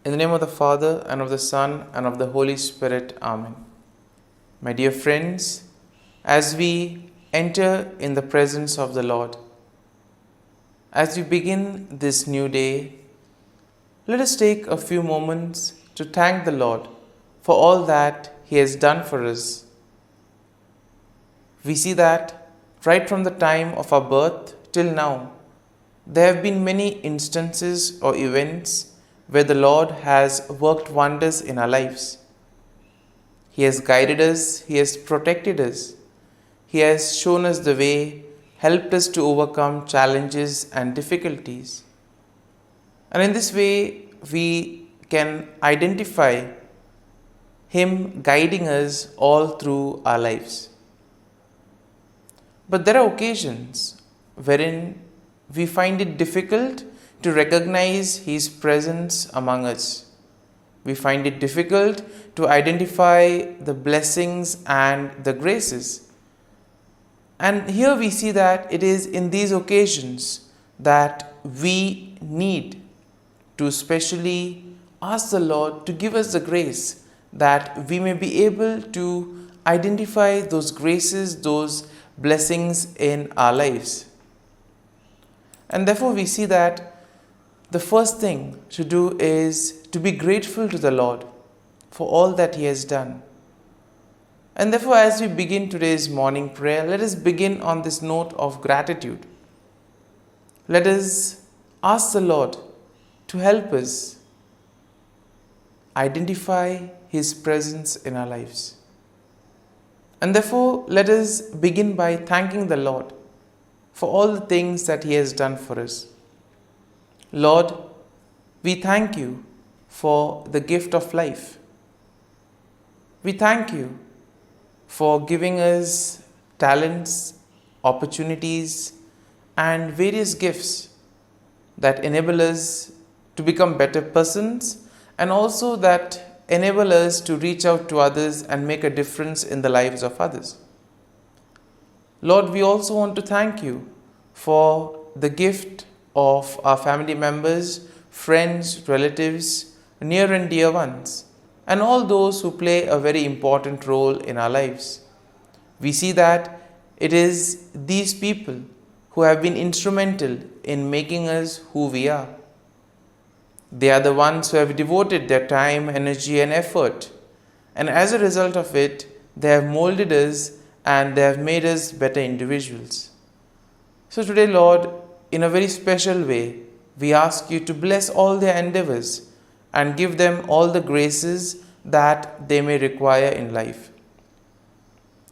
In the name of the Father, and of the Son, and of the Holy Spirit. Amen. My dear friends, as we enter in the presence of the Lord, as we begin this new day, let us take a few moments to thank the Lord for all that He has done for us. We see that right from the time of our birth till now, there have been many instances or events where the Lord has worked wonders in our lives. He has guided us, He has protected us, He has shown us the way, helped us to overcome challenges and difficulties. And in this way, we can identify Him guiding us all through our lives. But there are occasions wherein we find it difficult to recognize His presence among us. We find it difficult to identify the blessings and the graces. And here we see that it is in these occasions that we need to specially ask the Lord to give us the grace that we may be able to identify those graces, those blessings in our lives. And therefore we see that the first thing to do is to be grateful to the Lord for all that He has done. And therefore, as we begin today's morning prayer, let us begin on this note of gratitude. Let us ask the Lord to help us identify His presence in our lives. And therefore, let us begin by thanking the Lord for all the things that He has done for us. Lord, we thank You for the gift of life. We thank You for giving us talents, opportunities, and various gifts that enable us to become better persons and also that enable us to reach out to others and make a difference in the lives of others. Lord, we also want to thank You for the gift of our family members, friends, relatives, near and dear ones, and all those who play a very important role in our lives. We see that it is these people who have been instrumental in making us who we are. They are the ones who have devoted their time, energy, and effort, and as a result of it, they have molded us and they have made us better individuals. So today, Lord, in a very special way, we ask You to bless all their endeavors and give them all the graces that they may require in life.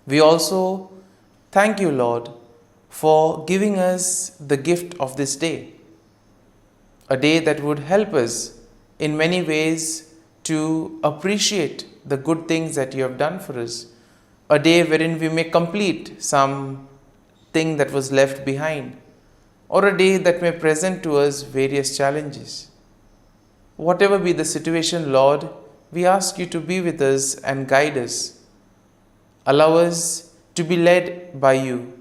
We also thank You, Lord, for giving us the gift of this day, a day that would help us in many ways to appreciate the good things that You have done for us, a day wherein we may complete some thing that was left behind, or a day that may present to us various challenges. Whatever be the situation, Lord, we ask You to be with us and guide us. Allow us to be led by You.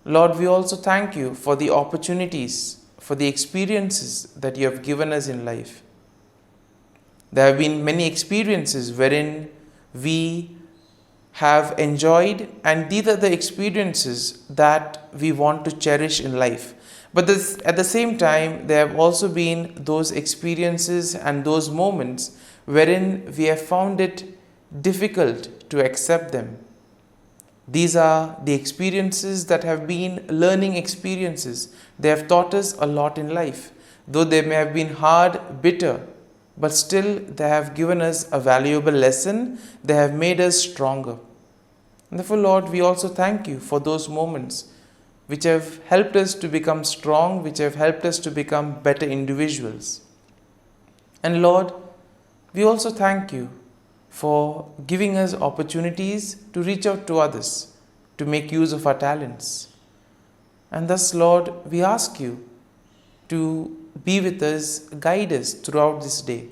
Lord, we also thank You for the opportunities, for the experiences that You have given us in life. There have been many experiences wherein we have enjoyed, and these are the experiences that we want to cherish in life. But at the same time, there have also been those experiences and those moments wherein we have found it difficult to accept them. These are the experiences that have been learning experiences. They have taught us a lot in life. Though they may have been hard, bitter, but still they have given us a valuable lesson. They have made us stronger. And therefore, Lord, we also thank You for those moments which have helped us to become strong, which have helped us to become better individuals. And Lord, we also thank You for giving us opportunities to reach out to others, to make use of our talents. And thus, Lord, we ask You to be with us, guide us throughout this day.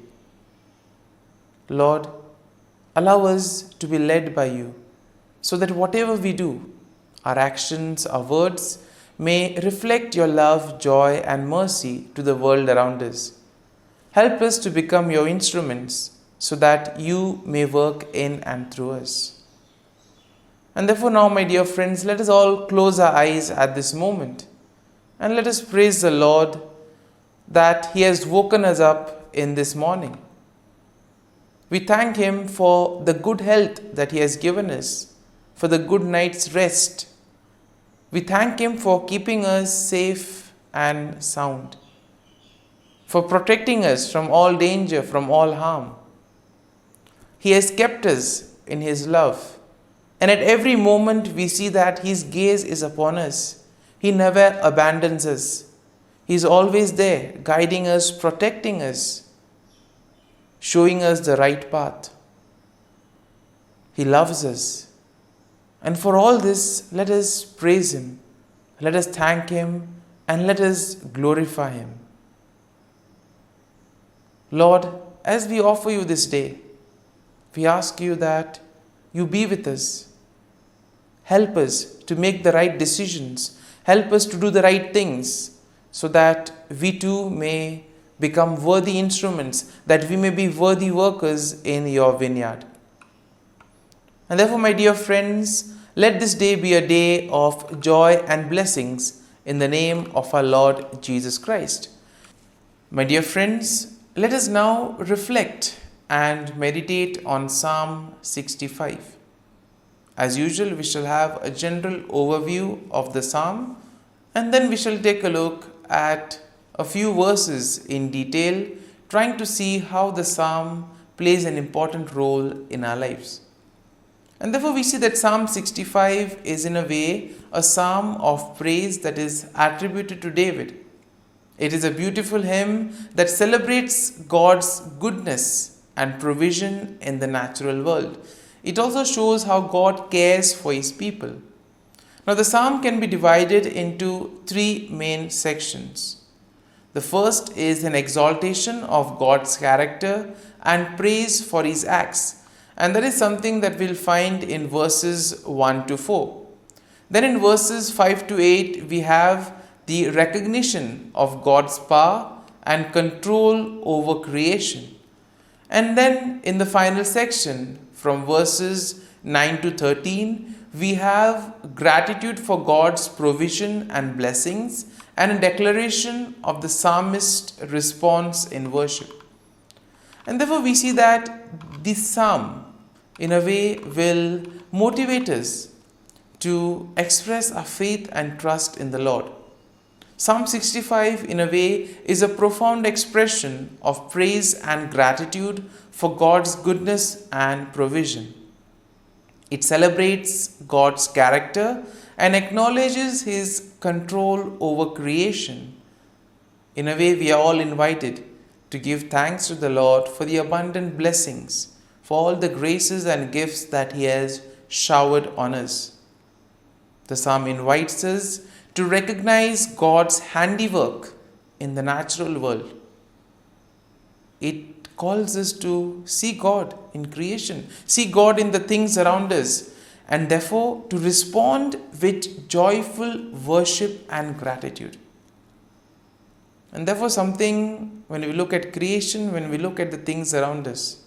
Lord, allow us to be led by You, so that whatever we do, our actions, our words, may reflect your love, joy, and mercy to the world around us. Help us to become your instruments so that you may work in and through us. And therefore, now, my dear friends, let us all close our eyes at this moment and let us praise the Lord that He has woken us up in this morning. We thank Him for the good health that He has given us, for the good night's rest. We thank Him for keeping us safe and sound, for protecting us from all danger, from all harm. He has kept us in His love, and at every moment we see that His gaze is upon us. He never abandons us. He is always there, guiding us, protecting us, showing us the right path. He loves us. And for all this, let us praise Him, let us thank Him, and let us glorify Him. Lord, as we offer You this day, we ask You that You be with us. Help us to make the right decisions. Help us to do the right things so that we too may become worthy instruments, that we may be worthy workers in Your vineyard. And therefore, my dear friends, let this day be a day of joy and blessings in the name of our Lord Jesus Christ. My dear friends, let us now reflect and meditate on Psalm 65. As usual, we shall have a general overview of the psalm, and then we shall take a look at a few verses in detail, trying to see how the psalm plays an important role in our lives. And therefore, we see that Psalm 65 is in a way a psalm of praise that is attributed to David. It is a beautiful hymn that celebrates God's goodness and provision in the natural world. It also shows how God cares for His people. Now, the psalm can be divided into three main sections. The first is an exaltation of God's character and praise for His acts. And that is something that we'll find in verses 1 to 4. Then in verses 5 to 8, we have the recognition of God's power and control over creation. And then in the final section, from verses 9 to 13, we have gratitude for God's provision and blessings and a declaration of the psalmist's response in worship. And therefore, we see that this psalm, in a way, will motivate us to express our faith and trust in the Lord. Psalm 65, in a way, is a profound expression of praise and gratitude for God's goodness and provision. It celebrates God's character and acknowledges His control over creation. In a way, we are all invited to give thanks to the Lord for the abundant blessings, for all the graces and gifts that He has showered on us. The psalm invites us to recognize God's handiwork in the natural world. It calls us to see God in creation, see God in the things around us, and therefore to respond with joyful worship and gratitude. And therefore, something, when we look at creation, when we look at the things around us,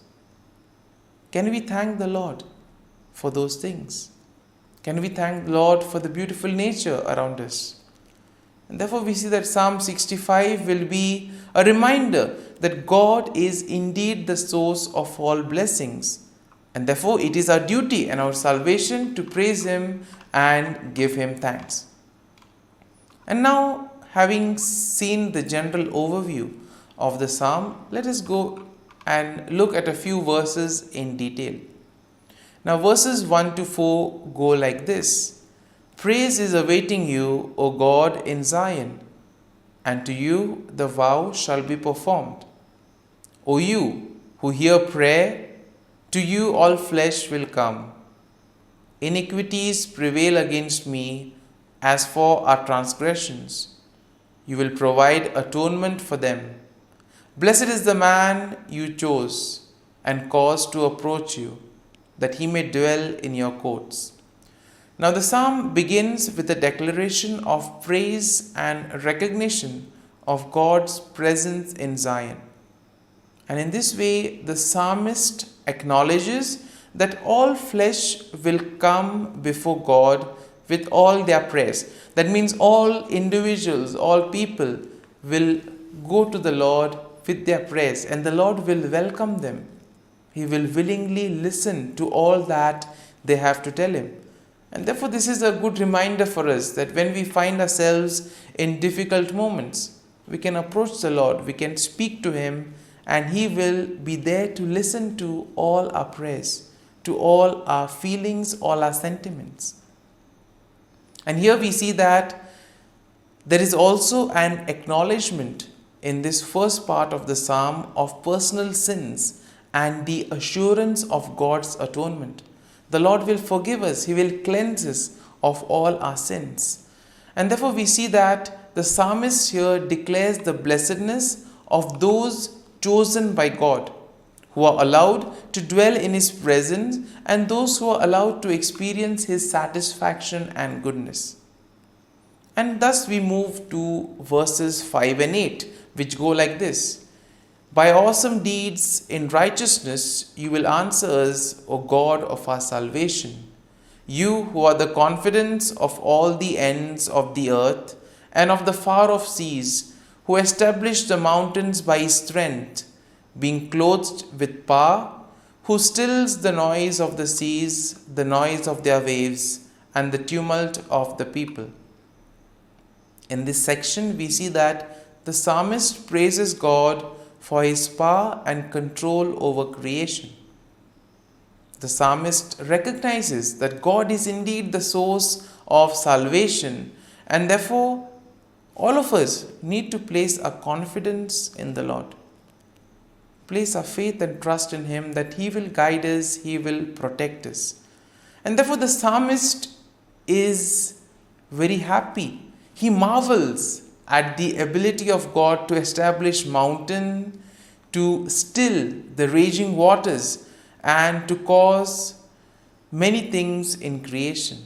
can we thank the Lord for those things? Can we thank the Lord for the beautiful nature around us? And therefore, we see that Psalm 65 will be a reminder that God is indeed the source of all blessings. And therefore, it is our duty and our salvation to praise Him and give Him thanks. And now, having seen the general overview of the psalm, let us go and look at a few verses in detail. Now, verses 1 to 4 go like this. Praise is awaiting you, O God, in Zion, and to you the vow shall be performed. O you who hear prayer, to you all flesh will come. Iniquities prevail against me as for our transgressions. You will provide atonement for them. Blessed is the man you chose and caused to approach you, that he may dwell in your courts. Now, the psalm begins with a declaration of praise and recognition of God's presence in Zion. And in this way, the psalmist acknowledges that all flesh will come before God with all their praise. That means all individuals, all people will go to the Lord with their praise, and the Lord will welcome them. He will willingly listen to all that they have to tell Him. And therefore, this is a good reminder for us that when we find ourselves in difficult moments, we can approach the Lord, we can speak to Him, and He will be there to listen to all our prayers, to all our feelings, all our sentiments. And here we see that there is also an acknowledgement in this first part of the psalm of personal sins and the assurance of God's atonement. The Lord will forgive us, He will cleanse us of all our sins. And therefore we see that the psalmist here declares the blessedness of those chosen by God, who are allowed to dwell in His presence, and those who are allowed to experience His satisfaction and goodness. And thus we move to verses 5 and 8, which go like this. By awesome deeds in righteousness you will answer us, O God of our salvation. You who are the confidence of all the ends of the earth and of the far off seas, who established the mountains by His strength, being clothed with power, who stills the noise of the seas, the noise of their waves, and the tumult of the people. In this section, we see that the psalmist praises God for His power and control over creation. The psalmist recognizes that God is indeed the source of salvation, and therefore all of us need to place our confidence in the Lord. Place our faith and trust in Him that He will guide us, He will protect us. And therefore the psalmist is very happy. He marvels at the ability of God to establish mountain, to still the raging waters, and to cause many things in creation.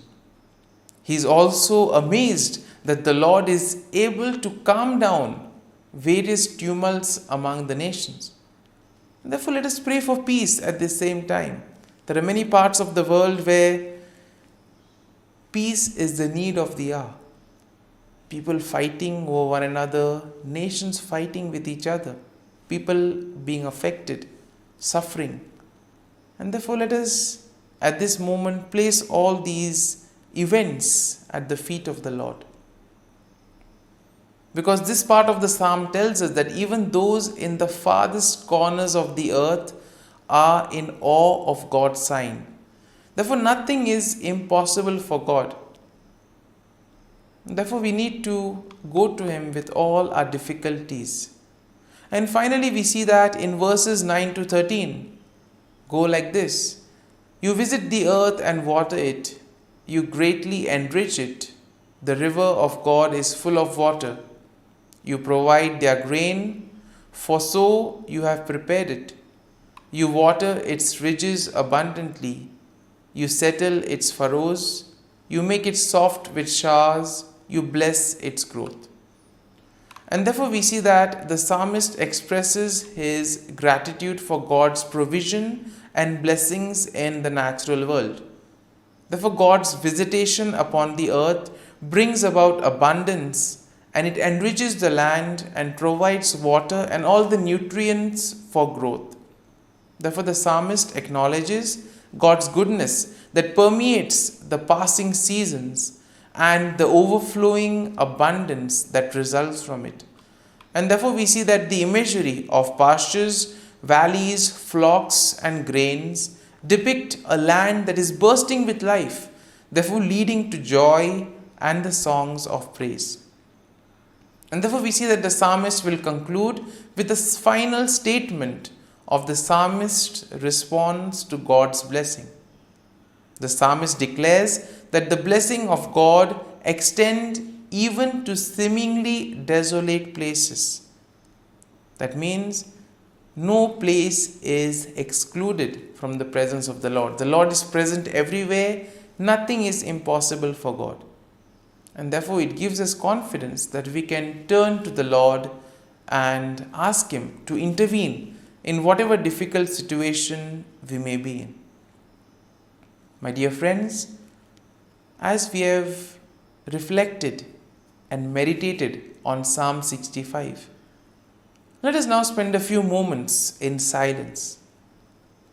He is also amazed that the Lord is able to calm down various tumults among the nations. Therefore, let us pray for peace at the same time. There are many parts of the world where peace is the need of the hour. People fighting over one another, nations fighting with each other, people being affected, suffering. And therefore, let us at this moment place all these events at the feet of the Lord. Because this part of the psalm tells us that even those in the farthest corners of the earth are in awe of God's sign. Therefore, nothing is impossible for God. Therefore, we need to go to Him with all our difficulties. And finally, we see that in verses 9 to 13, go like this. You visit the earth and water it. You greatly enrich it. The river of God is full of water. You provide their grain, for so you have prepared it. You water its ridges abundantly. You settle its furrows. You make it soft with showers. You bless its growth. And therefore we see that the psalmist expresses his gratitude for God's provision and blessings in the natural world. Therefore God's visitation upon the earth brings about abundance, and it enriches the land and provides water and all the nutrients for growth. Therefore the psalmist acknowledges God's goodness that permeates the passing seasons and the overflowing abundance that results from it. And therefore we see that the imagery of pastures, valleys, flocks and grains depict a land that is bursting with life, therefore leading to joy and the songs of praise. And therefore we see that the psalmist will conclude with a final statement of the psalmist's response to God's blessing. The psalmist declares that the blessing of God extends even to seemingly desolate places. That means no place is excluded from the presence of the Lord. The Lord is present everywhere, Nothing is impossible for God. And therefore, it gives us confidence that we can turn to the Lord and ask Him to intervene in whatever difficult situation we may be in. My dear friends, as we have reflected and meditated on Psalm 65, let us now spend a few moments in silence,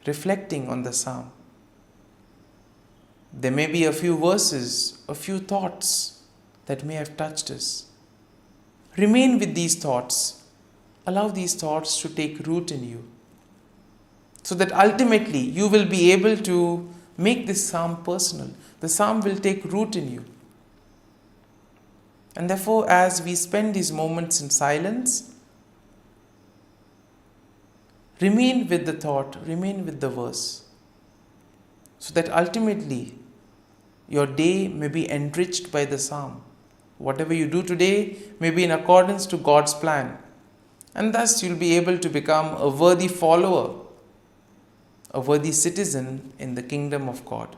reflecting on the psalm. There may be a few verses, a few thoughts that may have touched us. Remain with these thoughts. Allow these thoughts to take root in you, so that ultimately you will be able to make this psalm personal. The psalm will take root in you. And therefore, as we spend these moments in silence, remain with the thought, remain with the verse, so that ultimately your day may be enriched by the psalm. Whatever you do today may be in accordance to God's plan, and thus you'll be able to become a worthy follower, a worthy citizen in the kingdom of God.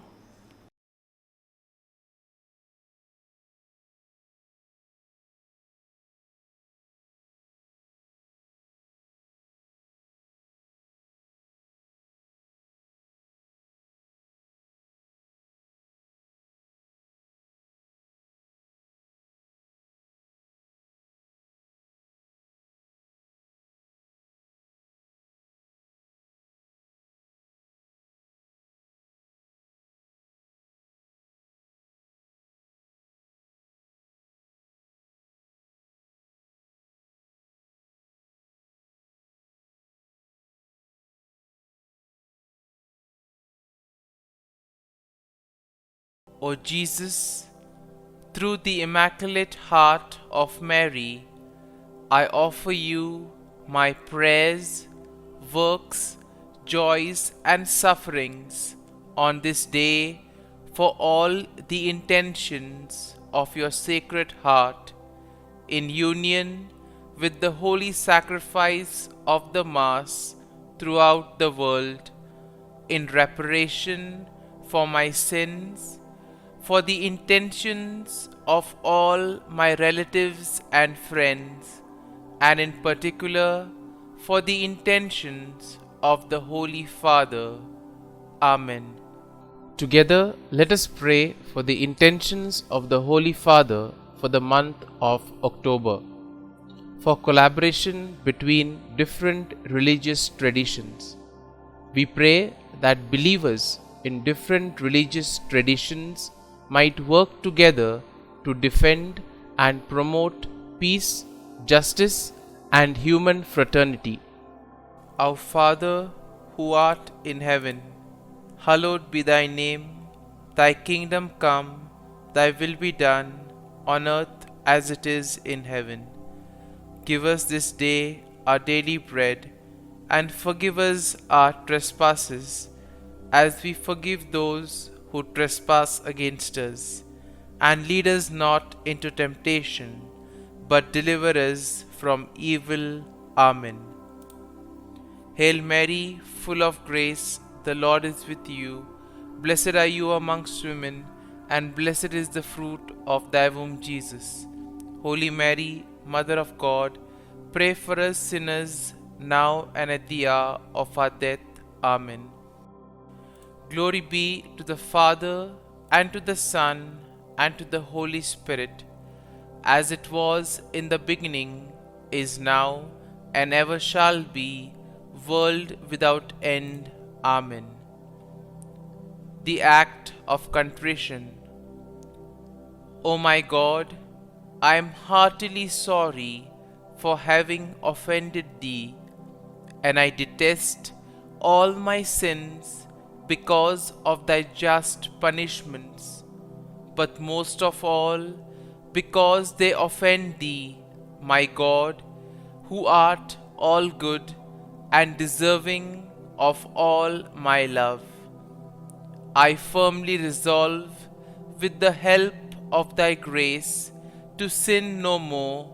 O Jesus, through the Immaculate Heart of Mary, I offer you my prayers, works, joys, and sufferings on this day for all the intentions of your Sacred Heart, in union with the holy sacrifice of the Mass throughout the world, in reparation for my sins, for the intentions of all my relatives and friends, and in particular for the intentions of the Holy Father. Amen. Together, let us pray for the intentions of the Holy Father for the month of October, for collaboration between different religious traditions. We pray that believers in different religious traditions might work together to defend and promote peace, justice, and human fraternity. Our Father, who art in heaven, hallowed be thy name. Thy kingdom come, thy will be done, on earth as it is in heaven. Give us this day our daily bread, and forgive us our trespasses, as we forgive those who trespass against us. And lead us not into temptation, but deliver us from evil. Amen. Hail Mary, full of grace, the Lord is with you. Blessed are you amongst women, and blessed is the fruit of thy womb, Jesus. Holy Mary, Mother of God, pray for us sinners, now and at the hour of our death. Amen. Glory be to the Father, and to the Son, and to the Holy Spirit, as it was in the beginning, is now, and ever shall be, world without end. Amen. The act of contrition. O my God, I am heartily sorry for having offended Thee, and I detest all my sins because of Thy just punishments, but most of all because they offend Thee, my God, who art all good and deserving of all my love. I firmly resolve, with the help of Thy grace, to sin no more,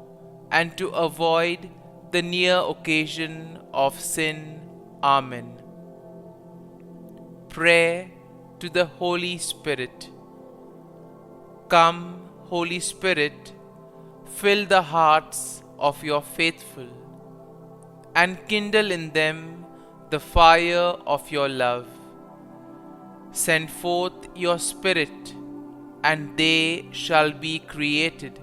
and to avoid the near occasion of sin. Amen. Prayer to the Holy Spirit. Come, Holy Spirit, fill the hearts of your faithful and kindle in them the fire of your love. Send forth your Spirit, and they shall be created,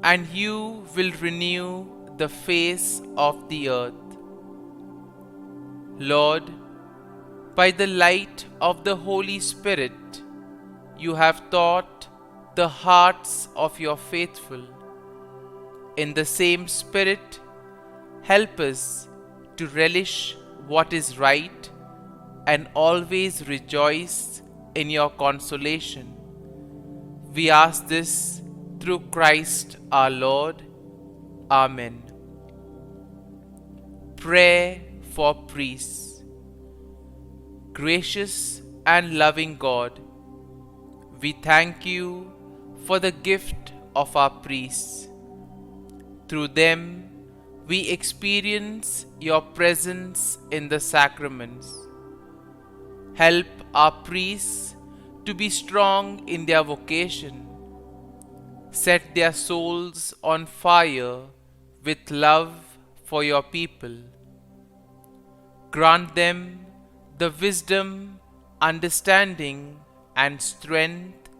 and you will renew the face of the earth. Lord, by the light of the Holy Spirit, you have taught the hearts of your faithful. In the same Spirit, help us to relish what is right and always rejoice in your consolation. We ask this through Christ our Lord. Amen. Prayer for priests. Gracious and loving God, we thank you for the gift of our priests. Through them, we experience your presence in the sacraments. Help our priests to be strong in their vocation. Set their souls on fire with love for your people. Grant them the wisdom, understanding, and strength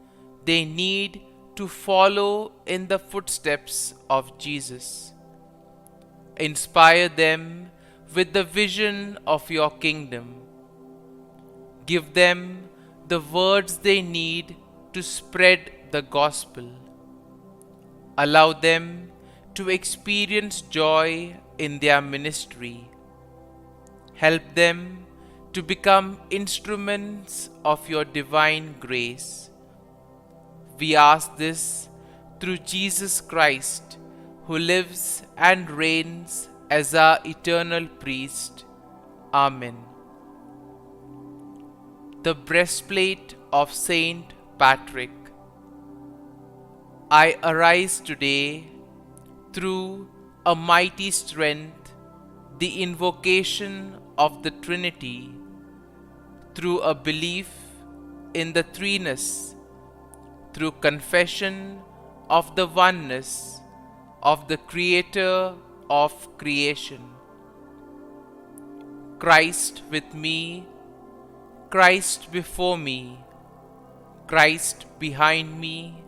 they need to follow in the footsteps of Jesus. Inspire them with the vision of your kingdom. Give them the words they need to spread the gospel. Allow them to experience joy in their ministry. Help them to become instruments of your divine grace. We ask this through Jesus Christ, who lives and reigns as our eternal priest. Amen. The breastplate of Saint Patrick. I arise today through a mighty strength, the invocation of the Trinity, through a belief in the threeness, through confession of the oneness of the Creator of creation. Christ with me, Christ before me, Christ behind me,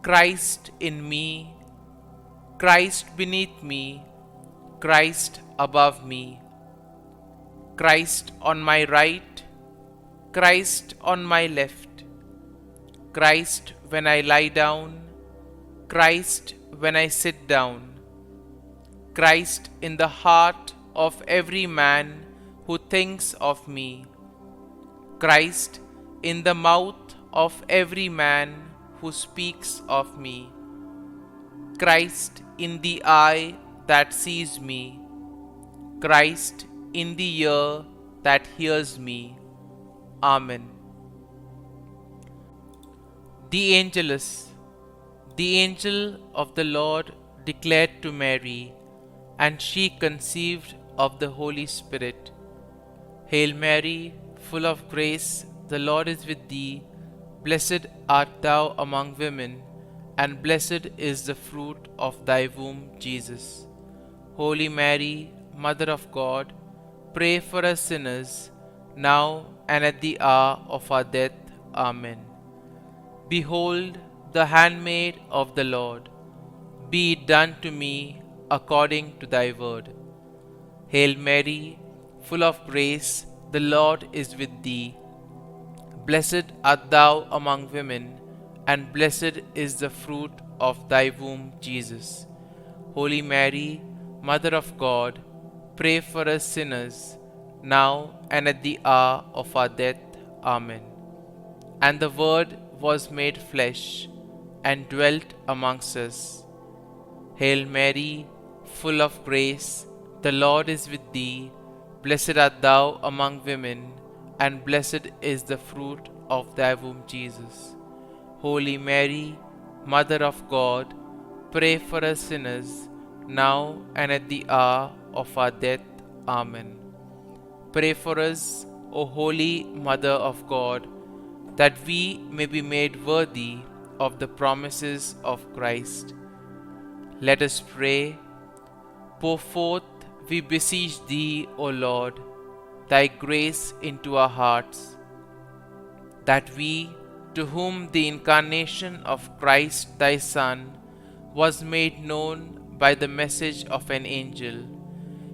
Christ in me, Christ beneath me, Christ above me, Christ on my right, Christ on my left, Christ when I lie down, Christ when I sit down, Christ in the heart of every man who thinks of me, Christ in the mouth of every man who speaks of me, Christ in the eye that sees me, Christ in the ear that hears me. Amen. The Angelus. The angel of the Lord declared to Mary, and she conceived of the Holy Spirit. Hail Mary, full of grace, the Lord is with thee. Blessed art thou among women, and blessed is the fruit of thy womb, Jesus. Holy Mary, Mother of God, pray for us sinners, now and at the hour of our death. Amen. Behold, the handmaid of the Lord, be it done to me according to thy word. Hail Mary, full of grace, the Lord is with thee. Blessed art thou among women, and blessed is the fruit of thy womb, Jesus. Holy Mary, Mother of God, pray for us sinners, now and at the hour of our death. Amen. And the Word was made flesh, and dwelt amongst us. Hail Mary, full of grace, the Lord is with thee. Blessed art thou among women, and blessed is the fruit of thy womb, Jesus. Holy Mary, Mother of God, pray for us sinners, now and at the hour of our death. Amen. Pray for us, O Holy Mother of God. that we may be made worthy of the promises of Christ. Let us pray. Pour forth, we beseech thee, O Lord, thy grace into our hearts, that we, to whom the incarnation of Christ thy Son was made known by the message of an angel,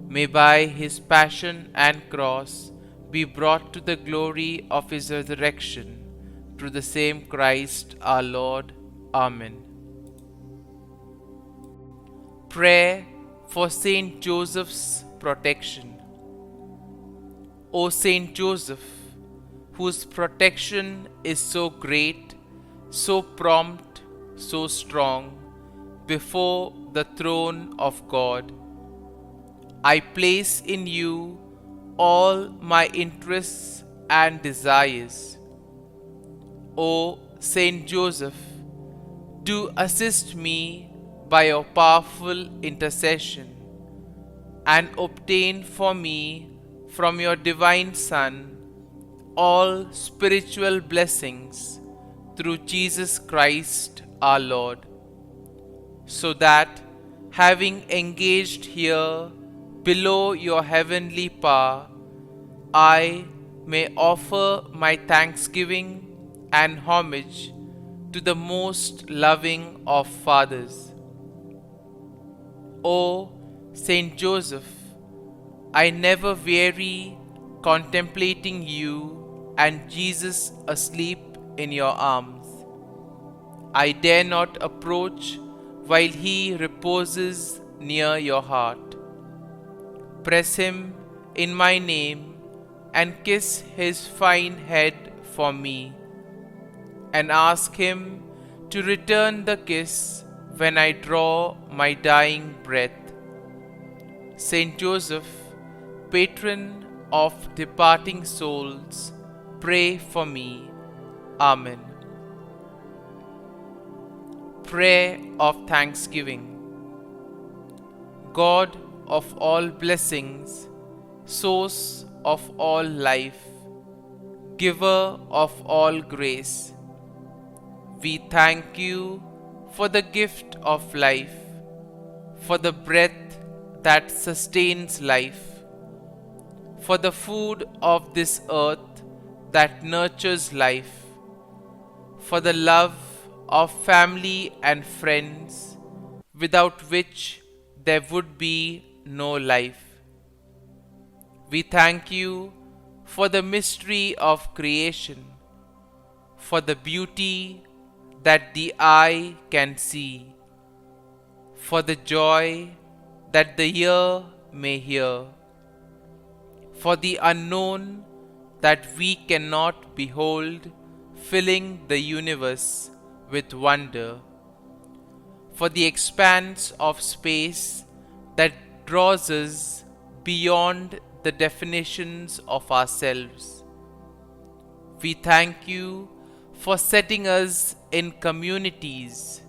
may by his passion and cross be brought to the glory of his resurrection, through the same Christ our Lord. Amen. Prayer for Saint Joseph's protection. O Saint Joseph, whose protection is so great, so prompt, so strong, before the throne of God, I place in you all my interests and desires. O Saint Joseph, do assist me by your powerful intercession, and obtain for me from your divine Son all spiritual blessings through Jesus Christ our Lord, so that, having engaged here below your heavenly power, I may offer my thanksgiving and homage to the most loving of fathers. O Saint Joseph, I never weary contemplating you and Jesus asleep in your arms. I dare not approach while he reposes near your heart. Press him in my name and kiss his fine head for me, and ask him to return the kiss when I draw my dying breath. Saint Joseph, patron of departing souls, pray for me. Amen. Prayer of Thanksgiving. God of all blessings, source of all life, giver of all grace, we thank you for the gift of life, for the breath that sustains life, for the food of this earth that nurtures life, for the love of family and friends, without which there would be no life. We thank you for the mystery of creation, for the beauty that the eye can see, for the joy that the ear may hear, for the unknown that we cannot behold, filling the universe with wonder, for the expanse of space that draws us beyond the definitions of ourselves. We thank you for setting us in communities,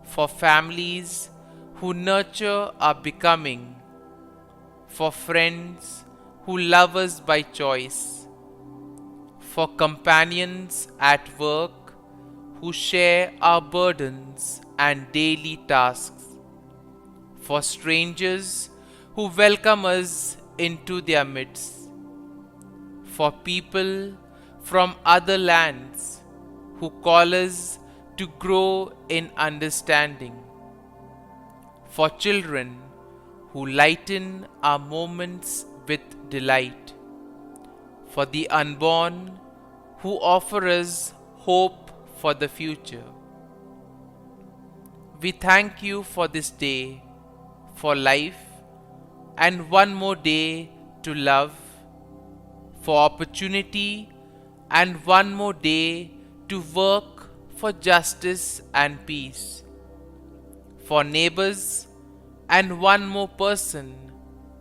for families who nurture our becoming, for friends who love us by choice, for companions at work who share our burdens and daily tasks, for strangers who welcome us into their midst, for people from other lands who call us to grow in understanding, for children who lighten our moments with delight, for the unborn who offer us hope for the future. We thank you for this day, for life, and one more day to love, for opportunity, and one more day to work for justice and peace, for neighbors, and one more person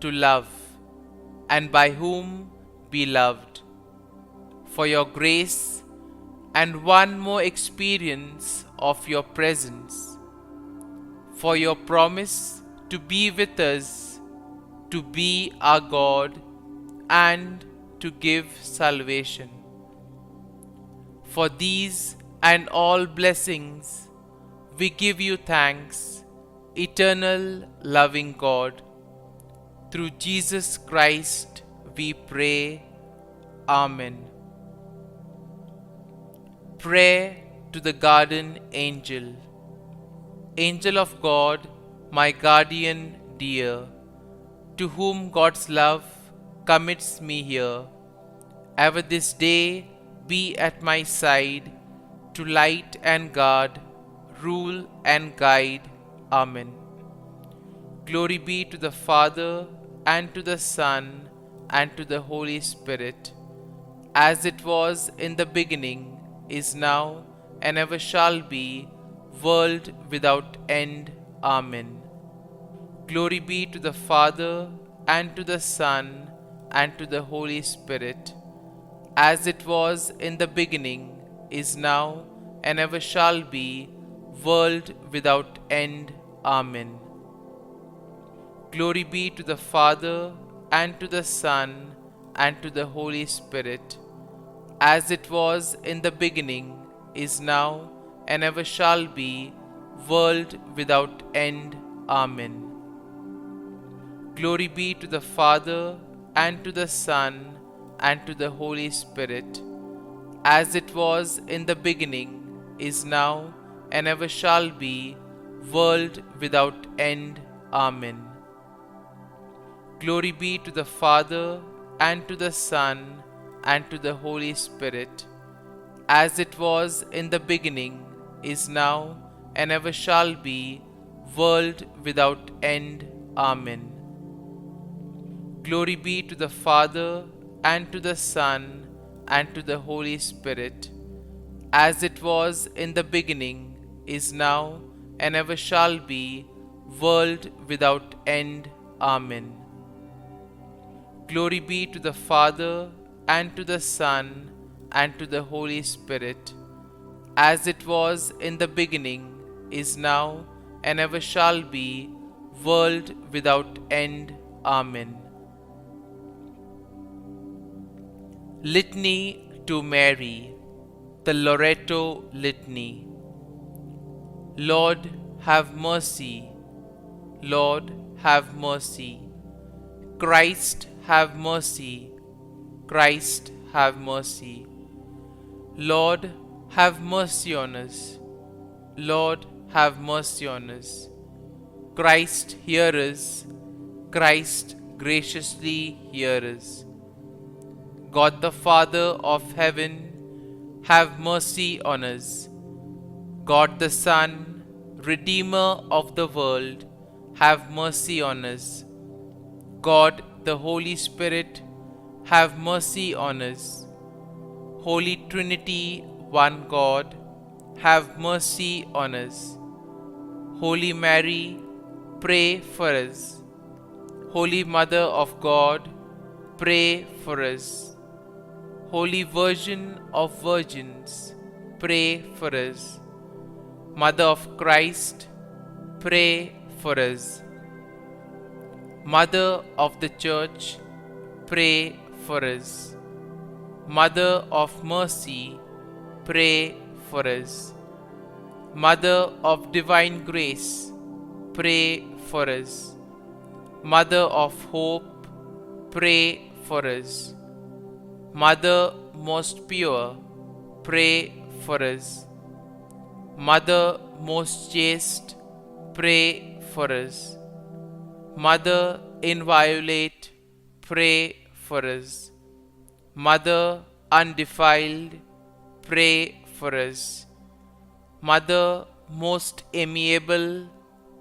to love, and by whom be loved, for your grace, and one more experience of your presence, for your promise to be with us, to be our God, and to give salvation, For these and all blessings, we give you thanks, eternal loving God. Through Jesus Christ we pray. Amen. Prayer to the Garden Angel. Angel of God, my guardian dear, to whom God's love commits me here, ever this day be at my side, to light and guard, rule and guide. Amen. Glory be to the Father, and to the Son, and to the Holy Spirit, as it was in the beginning, is now, and ever shall be, world without end. Amen. Glory be to the Father, and to the Son, and to the Holy Spirit, as it was in the beginning, is now, and ever shall be, world without end. Amen. Glory be to the Father, and to the Son, and to the Holy Spirit, as it was in the beginning, is now, and ever shall be, world without end. Amen. Glory be to the Father, and to the Son, and to the Holy Spirit, as it was in the beginning, is now, and ever shall be, world without end. Amen. Glory be to the Father, and to the Son, and to the Holy Spirit, as it was in the beginning, is now, and ever shall be, world without end. Amen. Glory be to the Father, and to the Son, and to the Holy Spirit, as it was in the beginning, is now, and ever shall be, world without end. Amen. Glory be to the Father, and to the Son, and to the Holy Spirit, as it was in the beginning, is now, and ever shall be, world without end. Amen. Litany to Mary, the Loreto Litany. Lord, have mercy. Lord, have mercy. Christ, have mercy. Christ, have mercy. Lord, have mercy on us. Lord, have mercy on us. Christ, hear us. Christ, graciously hear us. God the Father of heaven, have mercy on us. God the Son, Redeemer of the world, have mercy on us. God the Holy Spirit, have mercy on us. Holy Trinity, one God, have mercy on us. Holy Mary, pray for us. Holy Mother of God, pray for us. Holy Virgin of Virgins, pray for us. Mother of Christ, pray for us. Mother of the Church, pray for us. Mother of Mercy, pray for us. Mother of Divine Grace, pray for us. Mother of Hope, pray for us. Mother most pure, pray for us. Mother most chaste, pray for us. Mother inviolate, pray for us. Mother undefiled, pray for us. Mother most amiable,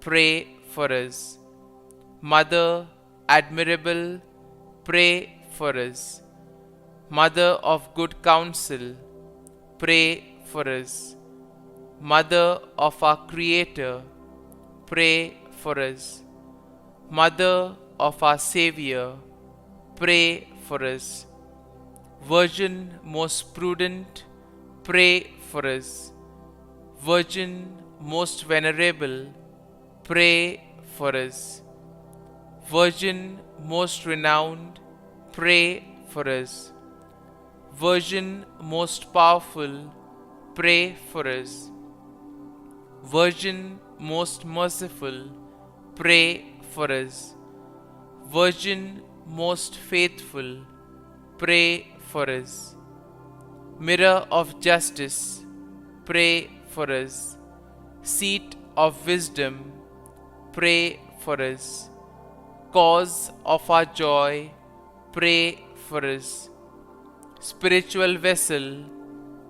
pray for us. Mother admirable, pray for us. Mother of good counsel, pray for us. Mother of our Creator, pray for us. Mother of our Savior, pray for us. Virgin most prudent, pray for us. Virgin most venerable, pray for us. Virgin most renowned, pray for us. Virgin most powerful, pray for us. Virgin most merciful, pray for us. Virgin most faithful, pray for us. Mirror of justice, pray for us. Seat of wisdom, pray for us. Cause of our joy, pray for us. Spiritual vessel,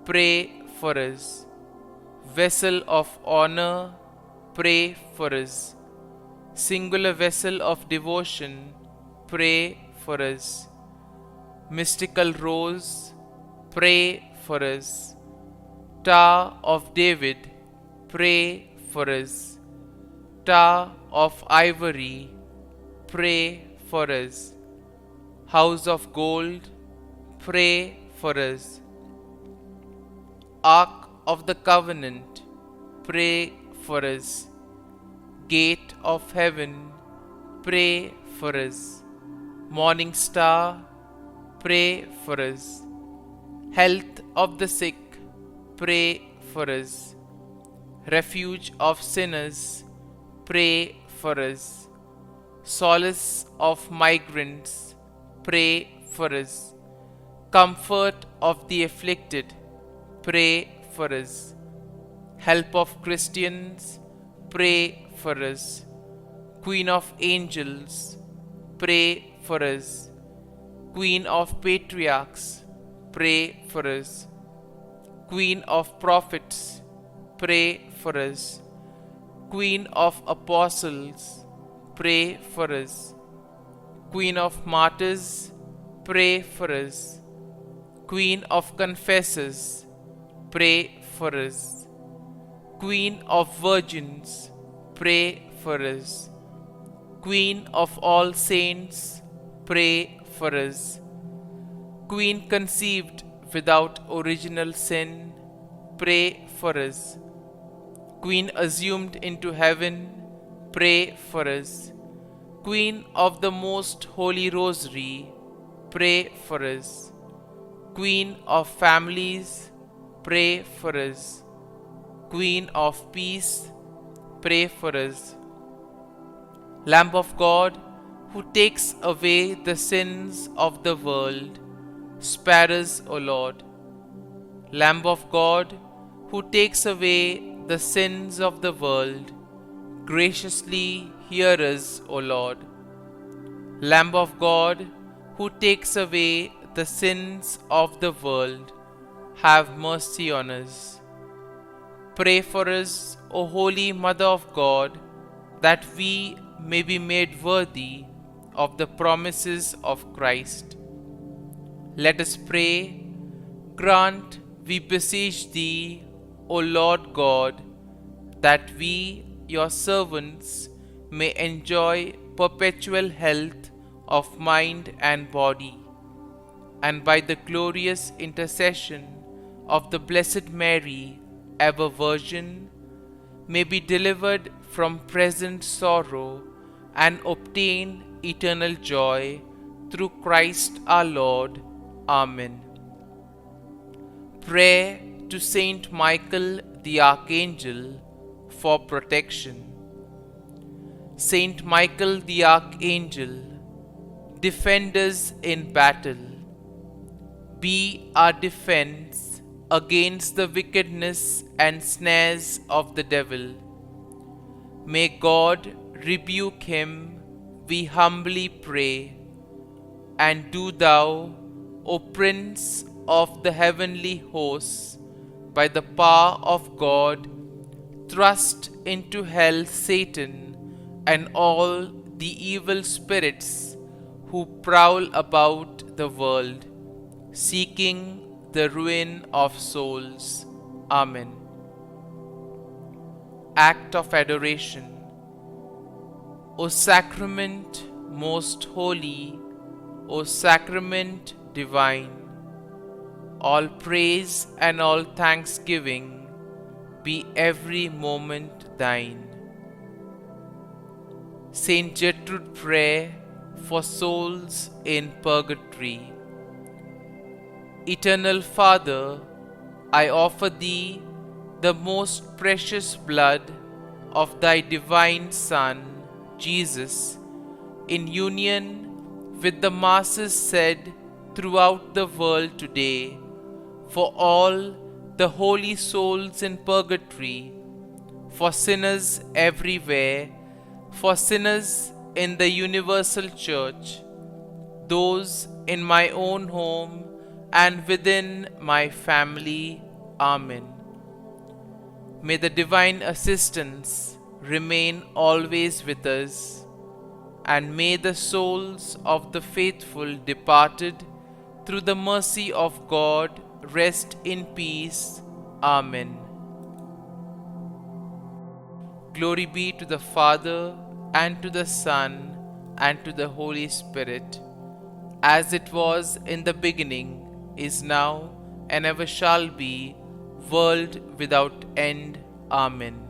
pray for us. Vessel of honor, pray for us. Singular vessel of devotion, pray for us. Mystical rose, pray for us. Tower of David, pray for us. Tower of ivory, pray for us. House of gold, pray for us. Ark of the covenant, pray for us. Gate of heaven, pray for us. Morning star, pray for us. Health of the sick, pray for us. Refuge of sinners, pray for us. Solace of migrants, pray for us. Comfort of the afflicted, pray for us. Help of Christians, pray for us. Queen of angels, pray for us. Queen of patriarchs, pray for us. Queen of prophets, pray for us. Queen of apostles, pray for us. Queen of martyrs, pray for us. Queen of confessors, pray for us. Queen of virgins, pray for us. Queen of all saints, pray for us. Queen conceived without original sin, pray for us. Queen assumed into heaven, pray for us. Queen of the most holy rosary, pray for us. Queen of families, pray for us. Queen of peace, pray for us. Lamb of God, who takes away the sins of the world, spare us, O Lord. Lamb of God, who takes away the sins of the world, graciously hear us, O Lord. Lamb of God, who takes away the sins of the world, have mercy on us. Pray for us, O Holy Mother of God, that we may be made worthy of the promises of Christ. Let us pray. Grant, we beseech Thee, O Lord God, that we, Your servants, may enjoy perpetual health of mind and body, and by the glorious intercession of the Blessed Mary, ever Virgin, may be delivered from present sorrow and obtain eternal joy through Christ our Lord. Amen. Prayer to Saint Michael the Archangel for protection. Saint Michael the Archangel, defend us in battle. Be our defense against the wickedness and snares of the devil. May God rebuke him, we humbly pray. And do Thou, O Prince of the heavenly hosts, by the power of God, thrust into hell Satan and all the evil spirits who prowl about the world, seeking the ruin of souls. Amen. Act of Adoration. O Sacrament most holy, O Sacrament divine, all praise and all thanksgiving be every moment Thine. Saint Gertrude Prayer for souls in purgatory. Eternal Father, I offer thee the most precious blood of thy divine Son, Jesus, in union with the masses said throughout the world today, for all the holy souls in purgatory, for sinners everywhere, for sinners in the universal church, those in my own home and within my family. Amen. May the divine assistance remain always with us, and may the souls of the faithful departed through the mercy of God rest in peace. Amen. Glory be to the Father, and to the Son, and to the Holy Spirit, as it was in the beginning, is now, and ever shall be, world without end. Amen.